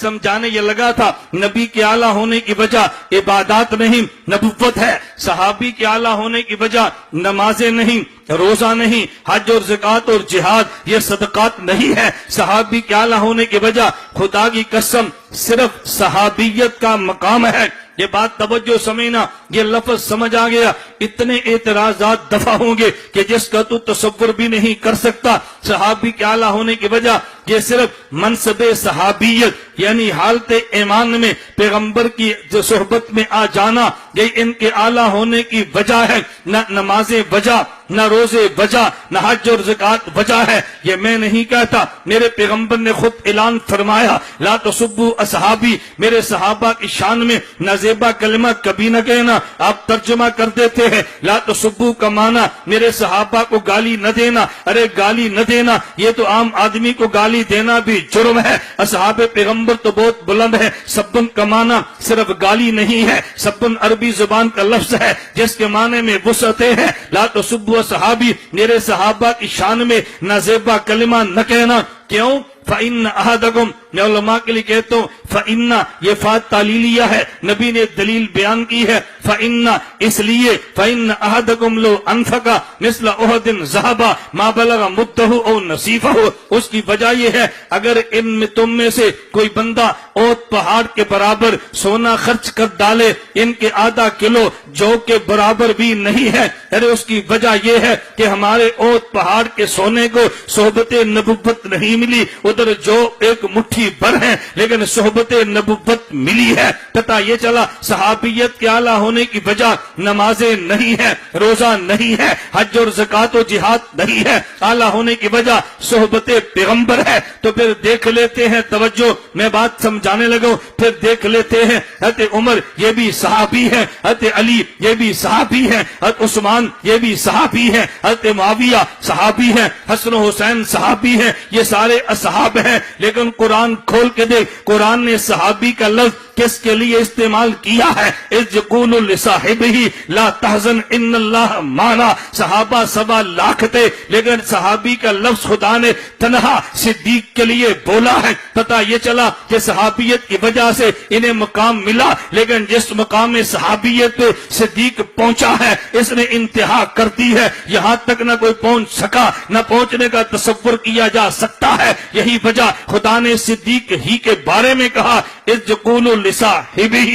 سمجھانے یہ لگا تھا نبی کے اعلیٰ ہونے کی وجہ عبادات نہیں نبوت ہے، صحابی کے اعلیٰ ہونے کی وجہ نمازیں نہیں، روزہ نہیں، حج اور زکوٰۃ اور جہاد یہ صدقات نہیں ہے، صحابی کے اعلیٰ ہونے کی وجہ خدا کی قسم صرف صحابیت کا مقام ہے۔ یہ بات توجہ سمجھنا، یہ لفظ سمجھ آ گیا، اتنے اعتراضات دفع ہوں گے کہ جس کا تو تصور بھی نہیں کر سکتا۔ صحابی کے اعلیٰ ہونے کی وجہ یہ صرف منصب صحابیت یعنی حالت ایمان میں پیغمبر کی صحبت میں آ جانا یہ ان کے اعلیٰ ہونے کی وجہ ہے، نہ نمازیں وجہ، نہ روزے وجہ، نہ حج اور زکوٰۃ وجہ ہے۔ یہ میں نہیں کہتا، میرے پیغمبر نے خود اعلان فرمایا لا تسبوا اصحابی، میرے صحابہ کی شان میں نازیبا کلمہ کبھی نہ کہنا۔ آپ ترجمہ کر دیتے ہیں لا تسبوا کا معنی میرے صحابہ کو گالی نہ دینا۔ ارے گالی نہ دینا یہ تو عام آدمی کو گالی دینا بھی جرم ہے، اصحاب پیغمبر تو بہت بلند ہے۔ سبن کا معنی صرف گالی نہیں ہے، سبن عربی زبان کا لفظ ہے جس کے معنی میں وسعتیں ہیں۔ لا تسبوا صحابی، میرے صحابہ کی شان میں نازیبا کلمہ نہ کہنا۔ کیوں؟ فَإِنَّ أَحَدَكُمْ، میں علماء کے لیے کہتا ہوں فَإِنَّ یہ فات تعلیلیہ ہے، نبی نے دلیل بیان کی ہے۔ فَإِنَّ اس لیے فَإِنَّ أَحَدَكُمْ لَوْ أَنفَقَ مِثْلَ أُحُدٍ ذَهَبًا مَا بَلَغَ مُدَّهُ أَوْ نَصِيفَهُ، اس کی وجہ یہ ہے اگر ان میں تم میں سے کوئی بندہ احد پہاڑ کے برابر سونا خرچ کر ڈالے، ان کے آدھا کلو جو کے برابر بھی نہیں ہے، ارے اس کی وجہ یہ ہے کہ ہمارے احد پہاڑ کے سونے کو صحبت نبوت نہیں ملی، ادھر جو ایک مٹھی بھر ہے لیکن صحبت نبوت ملی ہے۔ پتہ یہ چلا صحابیت کے اعلیٰ ہونے کی وجہ نمازیں نہیں ہے، روزہ نہیں ہے، حج اور زکوٰۃ و جہاد نہیں ہے، اعلیٰ ہونے کی وجہ صحبت پیغمبر ہے۔ تو پھر دیکھ لیتے ہیں، توجہ میں بات سمجھانے لگا، پھر دیکھ لیتے ہیں حضرت عمر یہ بھی صحابی ہے، حضرت علی یہ بھی صحابی ہے، حضرت عثمان یہ بھی صحابی ہے، حضرت معاویہ صحابی ہے، حسن و حسین صحابی ہے، یہ سارے اصحاب ہیں۔ لیکن قرآن کھول کے دیکھ، قرآن نے صحابی کا لفظ کس کے لیے استعمال کیا ہے؟ اذ یقول لصاحبہ لا تحزن ان اللہ معنا، صحابہ 1.25 لاکھ تھے لیکن صحابی کا لفظ خدا نے تنہا صدیق کے لیے بولا ہے۔ پتہ یہ چلا کہ صحابیت کی وجہ سے انہیں مقام ملا، لیکن جس مقام میں صحابیت پہ صدیق پہنچا ہے اس نے انتہا کر دی ہے، یہاں تک نہ کوئی پہنچ سکا، نہ پہنچنے کا تصور کیا جا سکتا ہے۔ یہی وجہ خدا نے صدیق ہی کے بارے میں کہا اذ یقول لصاحبہ،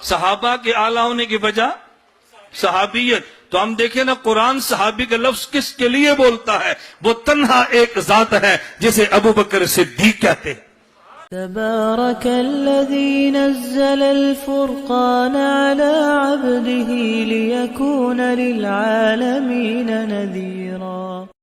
صحابہ کے اعلیٰ ہونے کی وجہ صحابیت۔ تو ہم دیکھیں نا قرآن صحابی کا لفظ کس کے لیے بولتا ہے؟ وہ تنہا ایک ذات ہے جسے ابو بکر صدیق کہتے ہیں۔ تبارك الذي نزل الفرقان على عبده ليكون للعالمين نذيرا۔